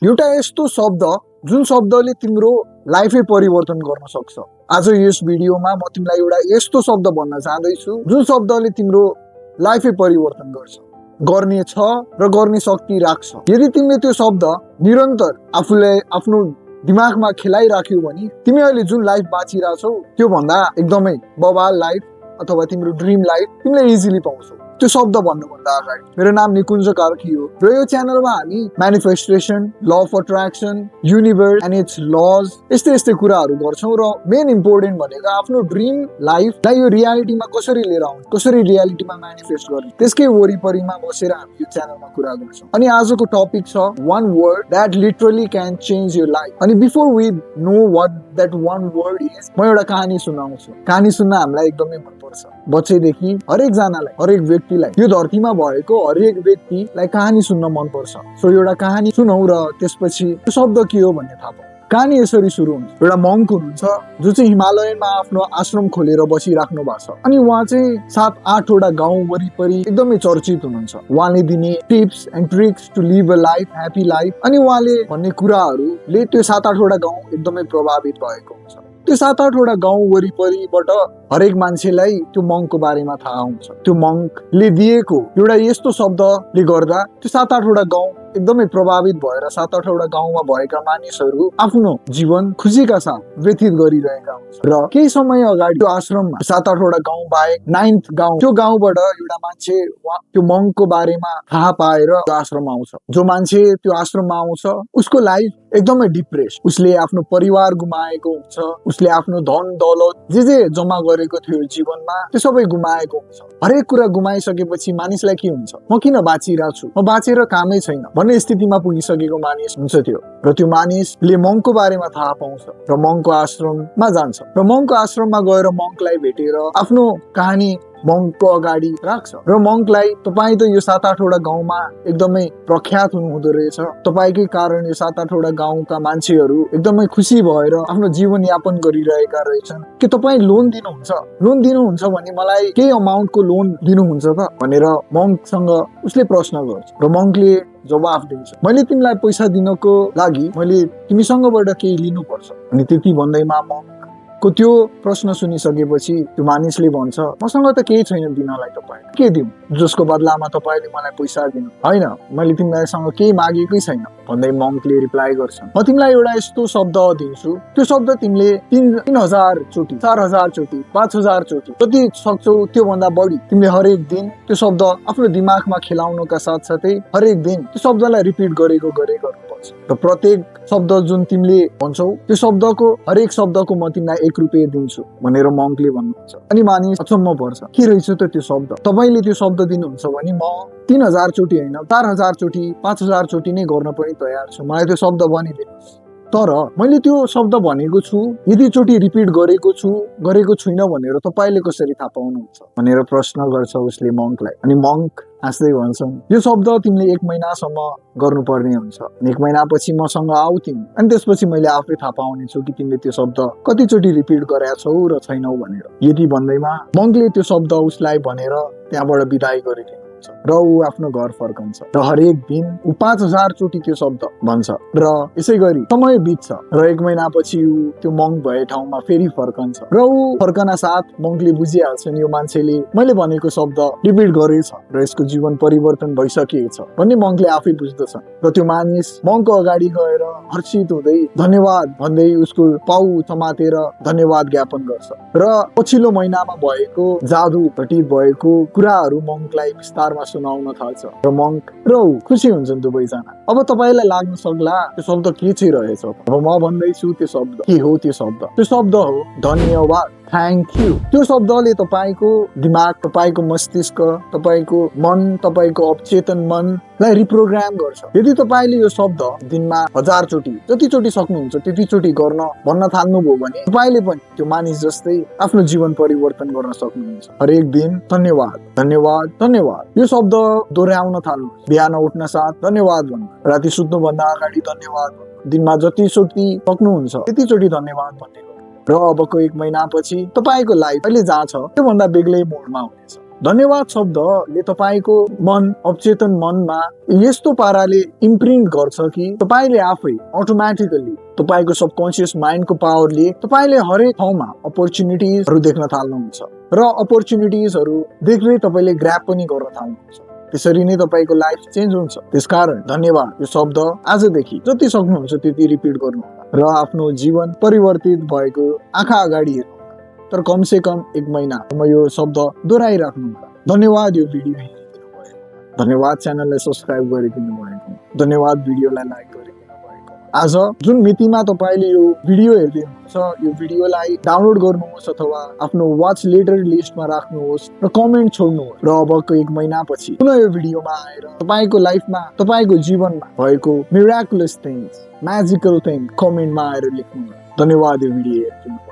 एउटा यस्तो शब्द जुन शब्दले तिम्रो लाइफै परिवर्तन गर्न सक्छ। आज यस भिडियोमा म तिमीलाई एउटा यस्तो शब्द भन्न चाहदैछु जुन शब्दले तिम्रो लाइफै परिवर्तन गर्ने छ र गर्ने शक्ति राख्छ। यदि तिमीले त्यो शब्द निरन्तर आफूलाई आफ्नो दिमागमा खेलाइराख्यौ भने तिमी अहिले जुन लाइफ बाँचिरहेछौ त्यो भन्दा एकदमै बवाल लाइफ अथवा तिम्रो ड्रिम लाइफ तिमीले इजिली पाउँछौ। त्यो शब्द भन्नुभन्दा अगाडि मेरो नाम निकुञ्ज कार्की हो र यो च्यानलमा हामी manifestation, law of attraction, universe and its laws यस्तै कुराहरू गर्छौँ र मेन इम्पोर्टेन्ट भनेको आफ्नो ड्रिम लाइफलाई यो रियालिटीमा कसरी लिएर आउने, कसरी रियालिटीमा म्यानिफेस्ट गर्ने त्यसकै वरिपरिमा बसेर हामी यो च्यानलमा कुरा गर्छौँ। अनि आजको टपिक छ one word that literally can change your life. अनि before we know what that one word is, म एउटा कहानी सुनाउँछु। कहानी सुन्न हामीलाई एकदमै मनपर्छ। बच्चैदेखि हरेकजनालाई, हरेक व्यक्तिलाई, यो धरतीमा भएको हरेक व्यक्तिलाई कहानी सुन्न मनपर्छ। सो एउटा कहानी सुनौ र त्यसपछि त्यो शब्द के हो भन्ने थाहा पाऊ। कहानी यसरी सुरु हुन्छ। एउटा मङ्क हुनुहुन्छ जो चाहिँ हिमालयमा आफ्नो आश्रम खोलेर बसिराख्नु भएको छ। अनि उहाँ चाहिँ 7-8 वटा गाउँ वरिपरि एकदमै चर्चित हुनुहुन्छ। उहाँले दिने tips and tricks to live a life, happy life, अनि उहाँले भन्ने कुराहरूले त्यो 7-8 वटा गाउँ एकदमै प्रभावित भएको हुन्छ। त्यो 7-8 वटा गाउँ वरिपरिबाट हरेक मान्छेलाई त्यो मङ्कको बारेमा थाहा हुन्छ। त्यो मङ्कले दिएको एउटा यस्तो शब्दले गर्दा त्यो 7-8 वटा गाउँ एकदमै प्रभावित भएर 7-8 वटा गाउँमा भएका मानिसहरू आफ्नो जीवन खुसीका साथ व्यतीत गरिरहेका हुन्छ। र केही समय अगाडि त्यो आश्रममा 7-8 वटा गाउँ बाहेक 9th गाउँ, त्यो गाउँबाट एउटा मान्छे त्यो मङ्कको बारेमा थाहा पाएर त्यो आश्रममा आउँछ। जो मान्छे त्यो आश्रममा आउँछ उसको लाइफ एकदमै डिप्रेस, उसले आफ्नो परिवार गुमाएको हुन्छ, उसले आफ्नो धन दौलत जे जम्मा गरेको थियो जीवनमा त्यो सबै गुमाएको हुन्छ। हरेक कुरा गुमाइसकेपछि मानिसलाई के हुन्छ, म किन बाँचिरहेको छु, म बाँचेर कामै छैन भन्ने स्थितिमा पुगिसकेको मानिस हुन्छ त्यो। र त्यो मानिसले मङ्कको बारेमा थाहा पाउँछ र मङ्कको आश्रममा जान्छ र मङ्कको आश्रममा गएर मङ्कलाई भेटेर आफ्नो कहानी मङ्कको अगाडि राख्छ। र मङ्कलाई तपाईँ त यो 7-8 वटा गाउँमा एकदमै प्रख्यात हुनुहुँदो रहेछ, तपाईँकै कारण यो 7-8 वटा गाउँका मान्छेहरू एकदमै खुसी भएर आफ्नो जीवन यापन गरिरहेका रहेछन्, के तपाईँ लोन दिनुहुन्छ भने मलाई केही अमाउन्टको लोन दिनुहुन्छ त भनेर मङ्कसँग उसले प्रश्न गर्छ। र मङ्कले जवाफ दिन्छ, मैले तिमीलाई पैसा दिनको लागि मैले तिमीसँगबाट केही लिनुपर्छ। अनि त्यति भन्दैमा मङ्कको त्यो प्रश्न सुनिसकेपछि त्यो मानिसले भन्छ, मसँग त केही छैन दिनलाई, तपाईँ के दिउँ जसको बदलामा तपाईँले मलाई पैसा दिनु? होइन, मैले तिमीलाईसँग केही मागेकै छैन भन्दै मङ्कले रिप्लाई गर्छ, म तिमीलाई एउटा यस्तो शब्द दिन्छु, त्यो शब्द तिमीले 3000 चोटि, 4000 चोटि, 5000 चोटि जति सक्छौ त्यो भन्दा बढी तिमीले हरेक दिन त्यो शब्द आफ्नो दिमागमा खेलाउनका साथसाथै हरेक दिन त्यो शब्दलाई रिपिट गरेको गर्नुपर्छ। र प्रत्येक शब्द जुन तिमीले भन्छौ त्यो शब्दको हरेक शब्दको म तिमीलाई 1 रुपियाँ दिन्छु भनेर मङ्कले भन्नुहुन्छ। अनि मानिस अचम्म पर्छ, के रहेछ त त्यो शब्द? तपाईँले त्यो शब्द दिनुहुन्छ भने म 3000 चोटि होइन, 4000 चोटि, 5000 चोटि नै गर्न पनि तयार छु, मलाई त्यो शब्द भनिदिनुहोस्। तर मैले त्यो शब्द भनेको छु, यति चोटि रिपिट गरेको छुइनँ भनेर तपाईँले कसरी थाहा पाउनुहुन्छ भनेर प्रश्न गर्छ उसले मङ्कलाई। अनि मङ्क हाँस्दै भन्छन्, यो शब्द तिमीले 1 महिनासम्म गर्नुपर्ने हुन्छ, 1 महिनापछि मसँग आऊ तिमी, अनि त्यसपछि मैले आफै थाहा पाउने छु कि तिमीले त्यो शब्द कतिचोटि रिपिट गरेका छौ र छैनौ भनेर। यति भन्दैमा मङ्कले त्यो शब्द उसलाई भनेर त्यहाँबाट बिदाई गरिदिन्छ र ऊ आफ्नो घर फर्कन्छ। र हरेक दिन ऊ 5000 चोटि त्यो शब्द भन्छ र यसै गरी समय बित्छ र 1 महिनापछि ऊ त्यो मङ्क भए ठाउँमा फेरि फर्कन्छ र ऊ फर्कन साथ मङ्कले बुझिहाल्छन् यो मान्छेले मैले भनेको शब्द रिपिट गरेछ र यसको जीवन परिवर्तन भइसकेको छ भन्ने मङ्कले आफै बुझ्दछ। र त्यो मानिस मङ्कको अगाडि गएर हर्षित हुँदै धन्यवाद भन्दै उसको पाउ समातेर धन्यवाद ज्ञापन गर्छ र पछिल्लो महिनामा भएको जादु घटित भएको कुराहरू मङ्कलाई विस्तारमा सुनाउन थाल्छ र मङ्क र ऊ खुसी हुन्छन् दुवैजना। अब तपाईँलाई लाग्न सक्ला त्यो शब्द के चाहिँ रहेछ, अब म भन्दैछु त्यो शब्द के हो। त्यो शब्द हो धन्यवाद, थ्याङ्क यू। त्यो शब्दले तपाईँको दिमाग, तपाईँको मस्तिष्क, तपाईँको मन, तपाईँको अवचेतन मनलाई रिप्रोग्राम गर्छ। यदि तपाईँले यो शब्द दिनमा 1000 चोटि जति चोटि सक्नुहुन्छ त्यति चोटि भन्न थाल्नुभयो भने तपाईँले पनि त्यो मानिस जस्तै आफ्नो जीवन परिवर्तन गर्न सक्नुहुन्छ। हरेक दिन धन्यवाद धन्यवाद धन्यवाद यो शब्द दोहोऱ्याउन थाल्नु। बिहान उठ्न साथ धन्यवाद भन्नु, राति सुत्नुभन्दा अगाडि धन्यवाद भन्नु, दिनमा जति चोटि सक्नुहुन्छ त्यति चोटि धन्यवाद भन्ने र अबको 1 महिनापछि तपाईँको लाइफ अहिले जहाँ छ त्योभन्दा बेग्लै मोडमा हुनेछ। धन्यवाद शब्दले तपाईँको मन अवचेतन मनमा यस्तो पाराले इम्प्रिन्ट गर्छ कि तपाईँले आफै अटोमेटिकली तपाईँको सबकन्सियस माइन्डको पावरले तपाईँले हरेक ठाउँमा अपर्च्युनिटिजहरू देख्न थाल्नुहुन्छ र अपर्च्युनिटिजहरू देख्दै तपाईँले ग्र्याब पनि गर्न थाल्नुहुन्छ। त्यसरी नै तपाईँको लाइफ चेन्ज हुन्छ। त्यसकारण धन्यवाद यो शब्द आजदेखि जति सक्नुहुन्छ त्यति रिपिट गर्नुहोला र आफ्नो जीवन परिवर्तित भएको आँखा अगाडि हेर्नु। तर कम से कम 1 महिनासम्म यो शब्द दोहोऱ्याइराख्नु होला। धन्यवाद यो भिडियो हेरिदिनु भएको, धन्यवाद च्यानललाई सब्सक्राइब गरिदिनु भएको, धन्यवाद भिडियोलाई लाइक गरिदिनु भएको। आज जुन मितिमा तपाईँले यो भिडियो हेर्दै हुनुहुन्छ यो भिडियोलाई डाउनलोड गर्नुहोस् अथवा आफ्नो वाच लेटर लिस्टमा राख्नुहोस् र कमेन्ट छोड्नुहोस् र अबको 1 महिनापछि पुनः यो भिडियोमा आएर तपाईँको लाइफमा तपाईँको जीवनमा भएको मिराकुलस थिङ्स म्याजिकल थिङ कमेन्टमा आएर लेख्नुहोस्। धन्यवाद यो भिडियो हेर्नु।